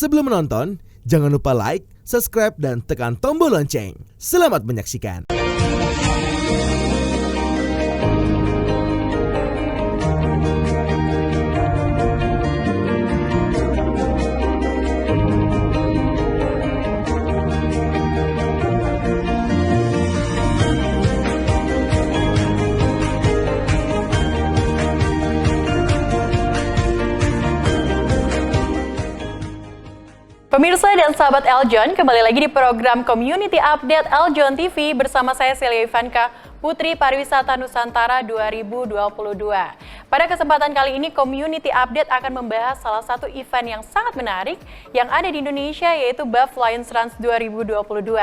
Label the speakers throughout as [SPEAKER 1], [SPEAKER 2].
[SPEAKER 1] Sebelum menonton, jangan lupa like, subscribe, dan tekan tombol lonceng. Selamat menyaksikan.
[SPEAKER 2] Pemirsa dan sahabat Eljon, kembali lagi di program Community Update Eljon TV bersama saya Celia Ivanka, Putri Pariwisata Nusantara 2022. Pada kesempatan kali ini, Community Update akan membahas salah satu event yang sangat menarik yang ada di Indonesia, yaitu BAF Lions Run 2022.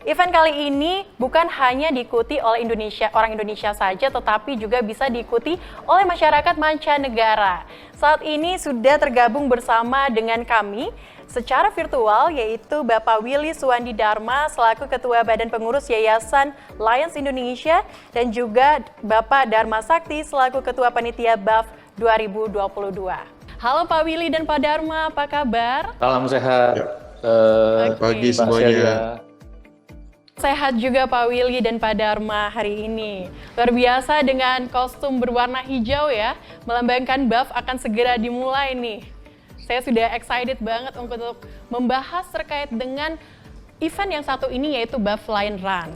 [SPEAKER 2] Event kali ini bukan hanya diikuti oleh orang Indonesia saja, tetapi juga bisa diikuti oleh masyarakat mancanegara. Saat ini sudah tergabung bersama dengan kami secara virtual, yaitu Bapak Willy Suwandi Dharma selaku Ketua Badan Pengurus Yayasan Lions Indonesia dan juga Bapak Dharma Sakti selaku Ketua Panitia BAF 2022. Halo Pak Willy dan Pak Dharma, apa kabar?
[SPEAKER 3] Salam sehat.
[SPEAKER 4] Pagi semuanya.
[SPEAKER 2] Sehat juga Pak Willy dan Pak Dharma hari ini. Luar biasa dengan kostum berwarna hijau ya, melambangkan BAF akan segera dimulai nih. Saya sudah excited banget untuk membahas terkait dengan event yang satu ini, yaitu BAF Lions Run.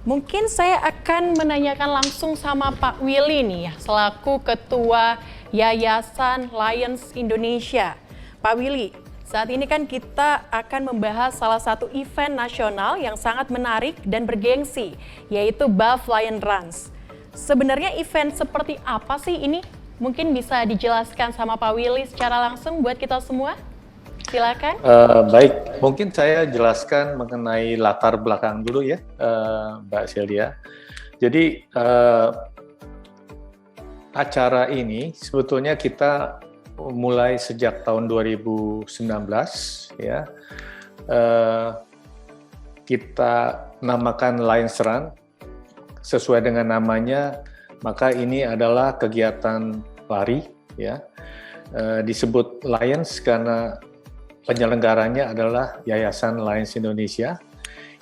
[SPEAKER 2] Mungkin saya akan menanyakan langsung sama Pak Willy nih ya, selaku Ketua Yayasan Lions Indonesia. Pak Willy, saat ini kan kita akan membahas salah satu event nasional yang sangat menarik dan bergengsi, yaitu BAF Lions Run. Sebenarnya event seperti apa sih ini? Mungkin bisa dijelaskan sama Pak Willy secara langsung buat kita semua? Silakan.
[SPEAKER 3] Baik, mungkin saya jelaskan mengenai latar belakang dulu ya, Mbak Celia. Jadi acara ini sebetulnya kita mulai sejak tahun 2019 ya. Kita namakan Lions Run sesuai dengan namanya. Maka ini adalah kegiatan lari, ya. Disebut Lions karena penyelenggaranya adalah Yayasan Lions Indonesia,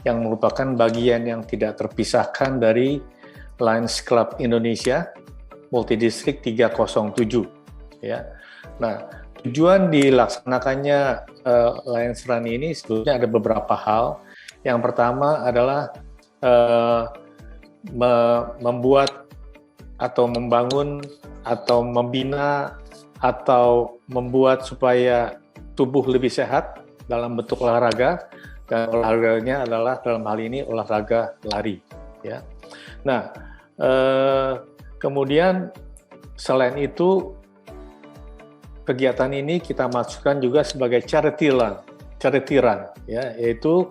[SPEAKER 3] yang merupakan bagian yang tidak terpisahkan dari Lions Club Indonesia Multidistrik 307. Ya. Nah, tujuan dilaksanakannya Lions Run ini sebetulnya ada beberapa hal. Yang pertama adalah membuat atau membangun atau membina atau membuat supaya tubuh lebih sehat dalam bentuk olahraga, dan olahraganya adalah dalam hal ini olahraga lari ya. Nah, kemudian selain itu kegiatan ini kita masukkan juga sebagai charity run ya, yaitu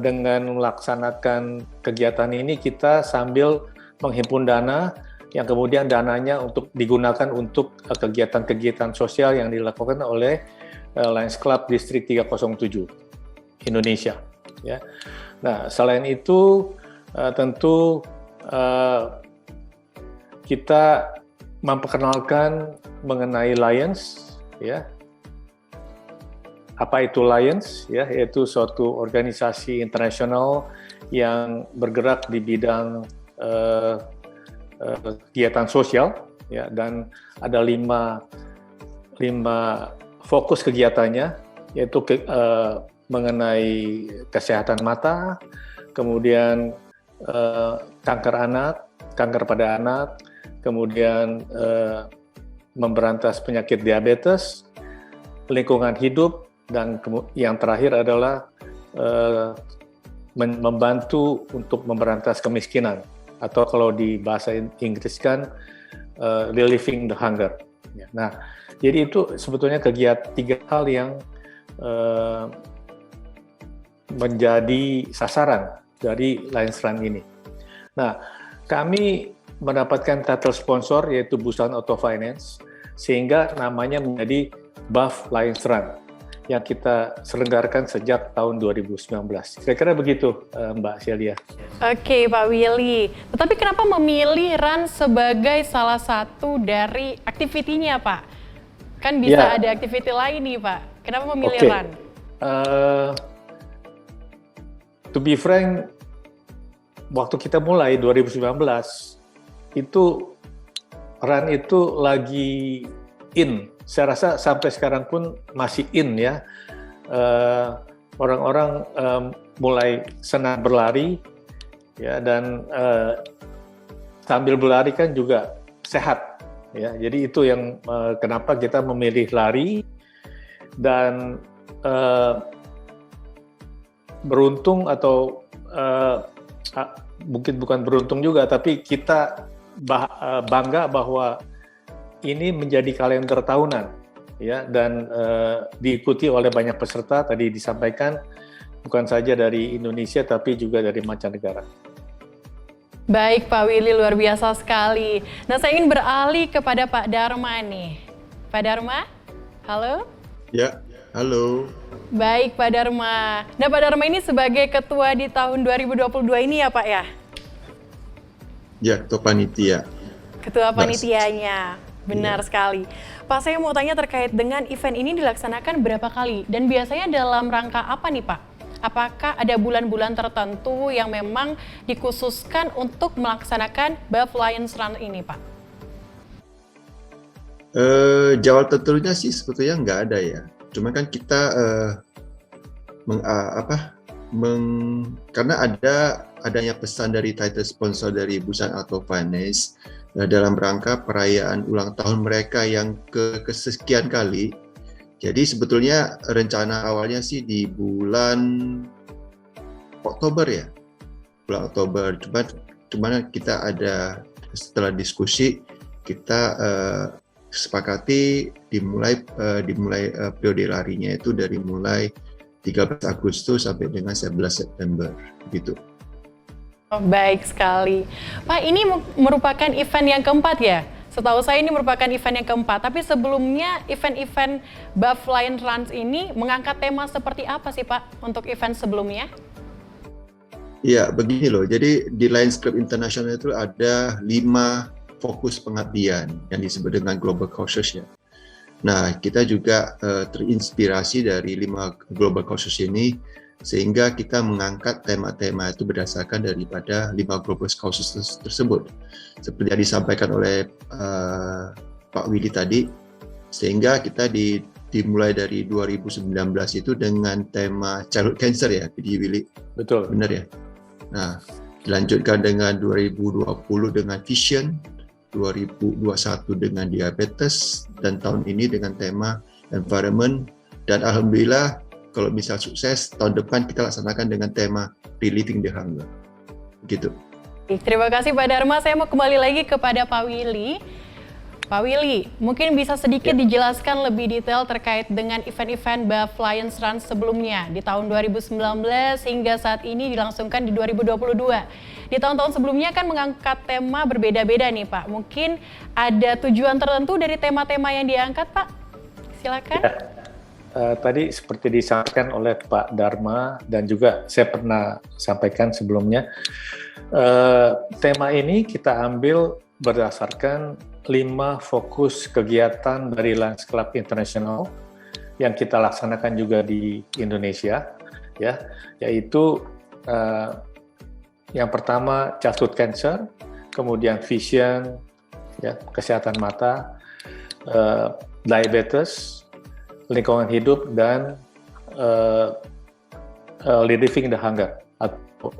[SPEAKER 3] dengan melaksanakan kegiatan ini kita sambil menghimpun dana yang kemudian dananya untuk digunakan untuk kegiatan-kegiatan sosial yang dilakukan oleh Lions Club Distrik 307 Indonesia. Ya. Nah, selain itu tentu kita memperkenalkan mengenai Lions, ya. Apa itu Lions? Ya, yaitu suatu organisasi internasional yang bergerak di bidang kegiatan sosial, ya, dan ada lima fokus kegiatannya, yaitu mengenai kesehatan mata, kemudian kanker anak, kanker pada anak, kemudian memberantas penyakit diabetes, lingkungan hidup, dan yang terakhir adalah membantu untuk memberantas kemiskinan, atau kalau di bahasa Inggris kan relieving the hunger. Nah, jadi itu sebetulnya kegiatan tiga hal yang menjadi sasaran dari Lions Run ini. Nah, kami mendapatkan title sponsor yaitu Busan Auto Finance, sehingga namanya menjadi BAF Lions Run yang kita selenggarakan sejak tahun 2019. Kira-kira begitu, Mbak Celia.
[SPEAKER 2] Oke, Pak Willy. Tetapi kenapa memilih run sebagai salah satu dari aktivitinya, Pak? Kan bisa ada aktiviti lain nih, Pak. Kenapa memilih
[SPEAKER 3] Oke.
[SPEAKER 2] run?
[SPEAKER 3] To be frank, waktu kita mulai 2019 itu run itu lagi in. Saya rasa sampai sekarang pun masih in ya. Orang-orang mulai senang berlari ya, dan sambil berlari kan juga sehat ya. Jadi itu yang kenapa kita memilih lari, dan beruntung atau mungkin bukan beruntung juga, tapi kita bangga bahwa ini menjadi kalender tahunan ya, dan diikuti oleh banyak peserta. Tadi disampaikan bukan saja dari Indonesia tapi juga dari mancanegara.
[SPEAKER 2] Baik Pak Willy, luar biasa sekali. Nah, saya ingin beralih kepada Pak Dharma nih. Pak Dharma, halo?
[SPEAKER 4] Ya, halo.
[SPEAKER 2] Baik Pak Dharma. Nah, Pak Dharma ini sebagai ketua di tahun 2022 ini ya Pak ya?
[SPEAKER 4] Ya, ketua panitia.
[SPEAKER 2] Ketua panitianya, benar sekali. Pak, saya mau tanya terkait dengan event ini dilaksanakan berapa kali? Dan biasanya dalam rangka apa nih Pak? Apakah ada bulan-bulan tertentu yang memang dikhususkan untuk melaksanakan Buff Lions Run ini Pak?
[SPEAKER 4] Jawab tentunya sih sebetulnya nggak ada ya. Cuma kan kita karena adanya pesan dari title sponsor dari Busan Auto Finance dalam rangka perayaan ulang tahun mereka yang kesekian kali. Jadi sebetulnya rencana awalnya sih di bulan Oktober ya, bulan Oktober. Cuma kita ada, setelah diskusi kita sepakati dimulai periode larinya itu dari mulai 13 Agustus sampai dengan 11 September gitu.
[SPEAKER 2] Oh, baik sekali. Pak, ini merupakan event yang keempat ya? Setahu saya ini merupakan event yang keempat, tapi sebelumnya event-event Buff Lions Run ini mengangkat tema seperti apa sih Pak untuk event sebelumnya?
[SPEAKER 4] Ya, begini loh. Jadi di Lions Club International itu ada 5 fokus pengabdian yang disebut dengan Global Causes ya. Nah, kita juga terinspirasi dari 5 Global Causes ini, sehingga kita mengangkat tema-tema itu berdasarkan daripada 5 Global Causes tersebut. Seperti yang disampaikan oleh Pak Willy tadi, sehingga kita dimulai dari 2019 itu dengan tema Childhood Cancer ya, Willy.
[SPEAKER 3] Betul.
[SPEAKER 4] Benar ya? Nah, dilanjutkan dengan 2020 dengan Vision, 2021 dengan Diabetes, dan tahun ini dengan tema Environment, dan Alhamdulillah kalau misal sukses, tahun depan kita laksanakan dengan tema Relieving the Hunger. Gitu.
[SPEAKER 2] Terima kasih Pak Dharma. Saya mau kembali lagi kepada Pak Willy. Pak Willy, mungkin bisa sedikit dijelaskan lebih detail terkait dengan event-event Buff Lions Run sebelumnya di tahun 2019 hingga saat ini dilangsungkan di 2022. Di tahun-tahun sebelumnya kan mengangkat tema berbeda-beda nih Pak. Mungkin ada tujuan tertentu dari tema-tema yang diangkat Pak? Silakan.
[SPEAKER 3] Ya. Tadi seperti disampaikan oleh Pak Dharma dan juga saya pernah sampaikan sebelumnya, tema ini kita ambil berdasarkan 5 fokus kegiatan dari Lions Club International yang kita laksanakan juga di Indonesia, ya, yaitu yang pertama childhood cancer, kemudian vision, ya, kesehatan mata, diabetes, lingkungan hidup, dan relieving the hunger atau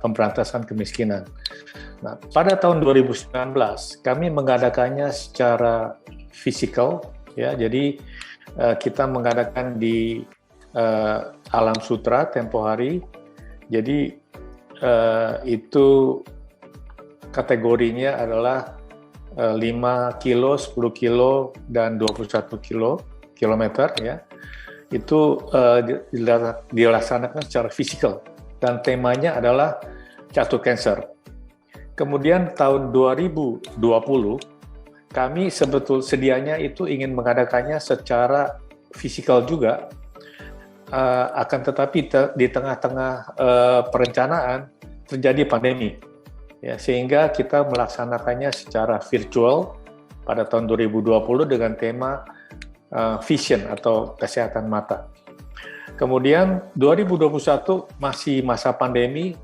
[SPEAKER 3] pemberantasan kemiskinan. Nah, pada tahun 2019 kami mengadakannya secara fisikal, ya. Jadi kita mengadakan di Alam Sutra tempo hari. Jadi itu kategorinya adalah 5 kilo, 10 kilo, dan 21 kilometer ya. Itu dilaksanakan secara fisikal dan temanya adalah childhood cancer. Kemudian tahun 2020 kami sedianya itu ingin mengadakannya secara fisikal juga, akan tetapi di tengah-tengah perencanaan terjadi pandemi, ya, sehingga kita melaksanakannya secara virtual pada tahun 2020 dengan tema vision atau kesehatan mata. Kemudian 2021 masih masa pandemi,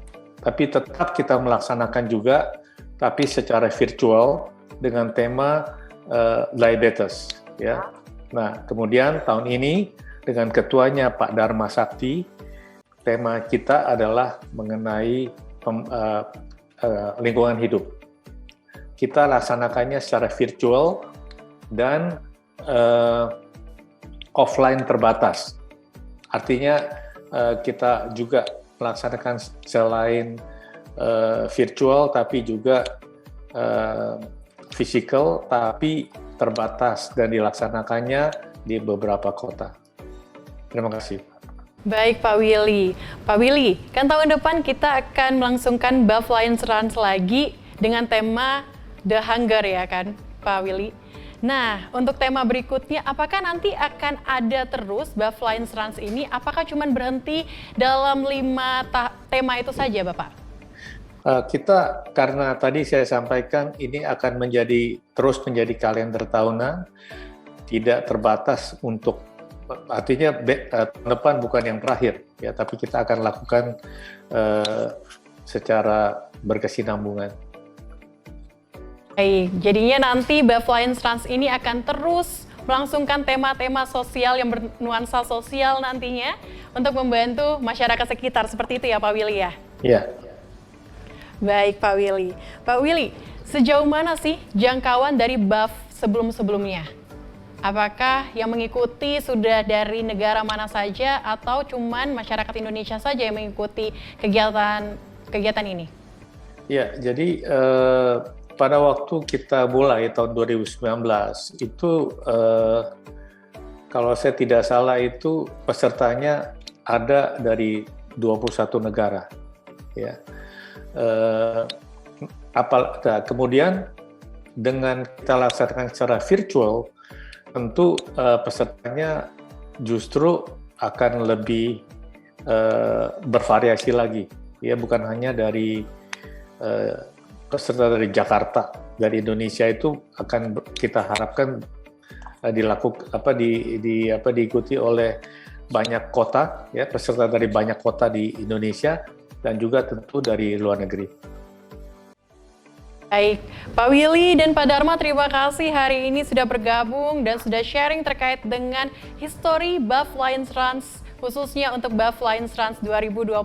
[SPEAKER 3] tapi tetap kita melaksanakan juga, tapi secara virtual dengan tema diabetes. Ya. Nah, kemudian tahun ini dengan ketuanya Pak Dharma Sakti, tema kita adalah mengenai lingkungan hidup. Kita laksanakannya secara virtual dan offline terbatas. Artinya kita juga melaksanakan selain virtual tapi juga physical tapi terbatas dan dilaksanakannya di beberapa kota. Terima kasih.
[SPEAKER 2] Baik Pak Willy. Pak Willy, kan tahun depan kita akan melangsungkan Buff Lions Runs lagi dengan tema The Hunger ya kan Pak Willy? Nah, untuk tema berikutnya, apakah nanti akan ada terus Buff Lions Runs ini? Apakah cuma berhenti dalam 5 tema itu saja Bapak?
[SPEAKER 3] Kita, karena tadi saya sampaikan ini akan terus menjadi kalender tahunan, tidak terbatas untuk, artinya tahun depan bukan yang terakhir, ya, tapi kita akan lakukan secara berkesinambungan.
[SPEAKER 2] Baik, jadinya nanti Buff Lions Runs ini akan terus melangsungkan tema-tema sosial yang bernuansa sosial nantinya untuk membantu masyarakat sekitar, seperti itu ya Pak Willy ya?
[SPEAKER 3] Iya.
[SPEAKER 2] Baik Pak Willy. Pak Willy, sejauh mana sih jangkauan dari Buff sebelum-sebelumnya? Apakah yang mengikuti sudah dari negara mana saja atau cuman masyarakat Indonesia saja yang mengikuti kegiatan ini? Ya,
[SPEAKER 3] jadi pada waktu kita mulai tahun 2019 itu kalau saya tidak salah itu pesertanya ada dari 21 negara, ya. Kemudian dengan kita laksanakan secara virtual, tentu pesertanya justru akan lebih bervariasi lagi, ya, bukan hanya dari peserta dari Jakarta, dari Indonesia itu akan kita harapkan diikuti oleh banyak kota, ya, peserta dari banyak kota di Indonesia dan juga tentu dari luar negeri.
[SPEAKER 2] Baik, Pak Willy dan Pak Dharma, terima kasih hari ini sudah bergabung dan sudah sharing terkait dengan histori Buff Lions Runs, khususnya untuk Buff Lions Runs 2022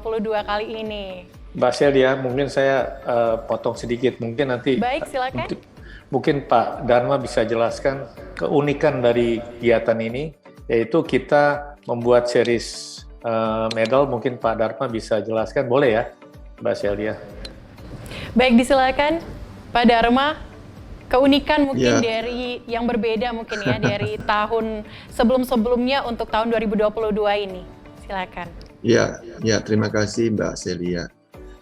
[SPEAKER 2] kali ini.
[SPEAKER 3] Mbak Celia, mungkin saya potong sedikit, mungkin nanti.
[SPEAKER 2] Baik, silakan.
[SPEAKER 3] Mungkin Pak Dharma bisa jelaskan keunikan dari kegiatan ini, yaitu kita membuat series medal. Mungkin Pak Dharma bisa jelaskan, boleh ya Mbak Celia?
[SPEAKER 2] Baik, disilakan Pak Dharma, keunikan mungkin dari yang berbeda mungkin ya dari tahun sebelum-sebelumnya untuk tahun 2022 ini. Silakan.
[SPEAKER 4] Ya, terima kasih Mbak Celia.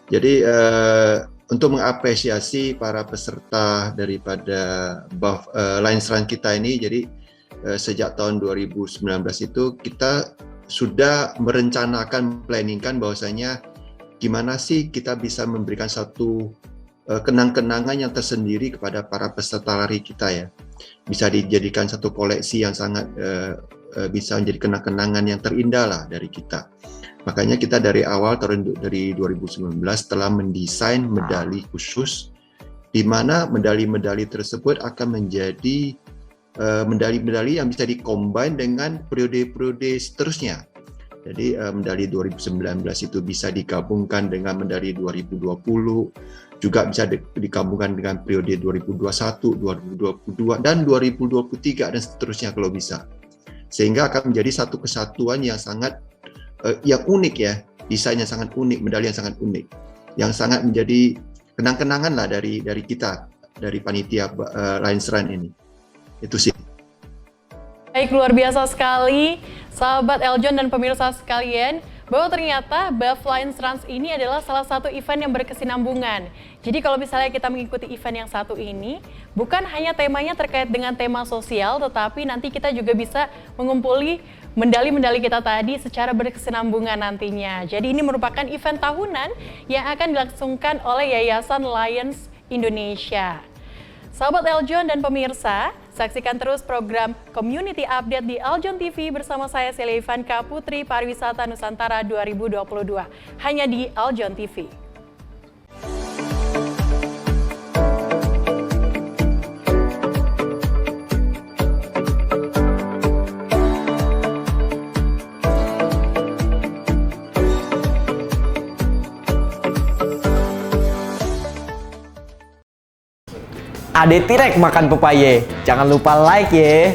[SPEAKER 4] Jadi untuk mengapresiasi para peserta daripada Buff Lions Run kita ini, jadi sejak tahun 2019 itu kita sudah merencanakan, planningkan bahwasanya gimana sih kita bisa memberikan satu kenang-kenangan yang tersendiri kepada para peserta lari kita, ya. Bisa dijadikan satu koleksi yang sangat bisa menjadi kenang-kenangan yang terindah lah dari kita. Makanya kita dari awal dari 2019 telah mendesain medali khusus, di mana medali-medali tersebut akan menjadi medali-medali yang bisa dikombin dengan periode-periode seterusnya. Jadi medali 2019 itu bisa digabungkan dengan medali 2020, juga bisa digabungkan dengan periode 2021, 2022, dan 2023 dan seterusnya kalau bisa. Sehingga akan menjadi satu kesatuan yang sangat yang unik, ya, desainnya sangat unik, medali yang sangat unik, yang sangat menjadi kenang-kenangan lah dari kita, dari panitia Lions Run ini. Itu sih.
[SPEAKER 2] Baik, luar biasa sekali sahabat Eljon dan pemirsa sekalian, bahwa ternyata Buff Lions Runs ini adalah salah satu event yang berkesinambungan. Jadi kalau misalnya kita mengikuti event yang satu ini, bukan hanya temanya terkait dengan tema sosial, tetapi nanti kita juga bisa mengumpuli medali-medali kita tadi secara berkesinambungan nantinya. Jadi ini merupakan event tahunan yang akan dilangsungkan oleh Yayasan Lions Indonesia. Sahabat Eljon dan pemirsa, saksikan terus program Community Update di Eljon TV bersama saya Celia Ivanka, Putri Pariwisata Nusantara 2022. Hanya di Eljon TV.
[SPEAKER 5] Ade Tirek makan pepaya. Jangan lupa like ya.